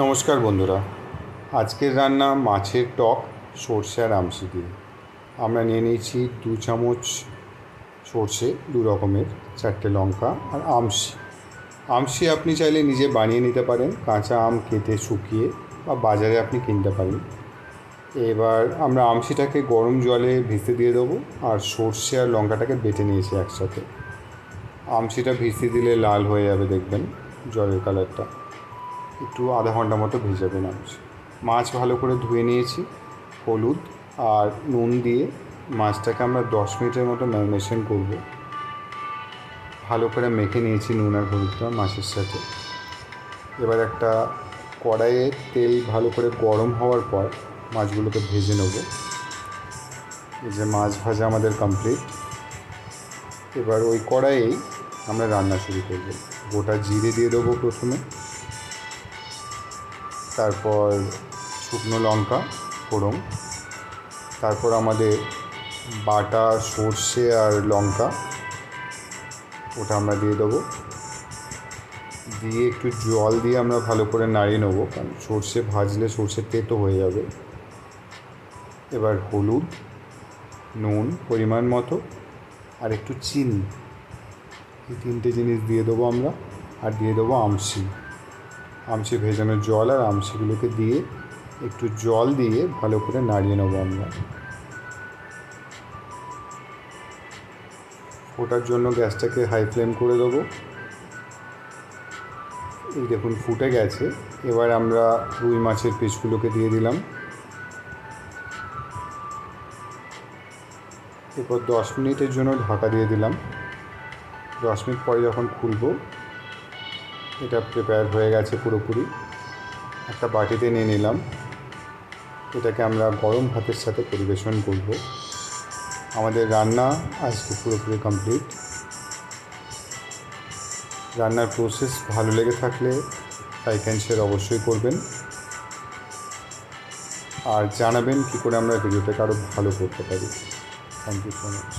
নমস্কার বন্ধুরা, আজকের রান্না মাছের টক সর্ষে আর আমশি দিয়ে। আমরা নিয়ে নিয়েছি 2 চামচ সর্ষে, 2 রকমের, 4টে লঙ্কা আর আমশি। আমশি আপনি চাইলে নিজে বানিয়ে নিতে পারেন, কাঁচা আম কেটে শুকিয়ে, বা বাজারে আপনি কিনতে পারেন। এবার আমরা আমশিটাকে গরম জলে ভিজতে দিয়ে দেবো, আর সর্ষে আর লঙ্কাটাকে বেটে নিয়েছি একসাথে। আমশিটা ভিজতে দিলে লাল হয়ে যাবে, দেখবেন জলের কালারটা। একটু আধা ঘন্টা মতো ভেজাবেন আমশি। মাছ ভালো করে ধুয়ে নিয়েছি, হলুদ আর নুন দিয়ে মাছটাকে আমরা 10 মিনিটের মতো ম্যারিনেশন করব। ভালো করে মেখে নিয়েছি নুন আর হলুদটা মাছের সাথে। এবার একটা কড়াইয়ে তেল ভালো করে গরম হওয়ার পর মাছগুলোকে ভেজে নেব। এই যে মাছ ভাজা আমাদের কমপ্লিট। এবার ওই কড়াইয়েই আমরা রান্না শুরু করব। গোটা জিরে দিয়ে দেবো প্রথমে, তারপর শুকনো লঙ্কা ফোড়ন, তারপর আমাদের বাটা সর্ষে আর লঙ্কা, ওটা আমরা দিয়ে দেবো। দিয়ে একটু জল দিয়ে আমরা ভালো করে নাড়িয়ে নেবো, কারণ সর্ষে ভাজলে সর্ষে তেতো হয়ে যাবে। এবার হলুদ, নুন পরিমাণ মতো, আর একটু চিনি, এই 3টে জিনিস দিয়ে দেবো আমরা। আর দিয়ে দেবো আমশি ভেজানোর জল, আর আমশিগুলোকে দিয়ে একটু জল দিয়ে ভালো করে নাড়িয়ে নেবো আমরা। ফোটার জন্য গ্যাসটাকে হাই ফ্লেম করে দেবো। এই দেখুন ফুটে গেছে। এবার আমরা রুই মাছের পিসগুলোকে দিয়ে দিলাম। এরপর 10 মিনিটের জন্য ঢাকা দিয়ে দিলাম। 10 মিনিট পরে যখন খুলবো, এটা প্রিপেয়ার হয়ে গেছে পুরোপুরি। একটা বাটিতে নিয়ে নিলাম। এটাকে আমরা গরম ভাতের সাথে পরিবেশন করব। আমাদের রান্না আজকে পুরোপুরি কমপ্লিট। রান্নার প্রসেস ভালো লেগে থাকলে লাইক অ্যান্ড শেয়ার অবশ্যই করবেন, আর জানাবেন কী করে আমরা ভিডিওটাকে আরও ভালো করতে পারি। Thank you so much.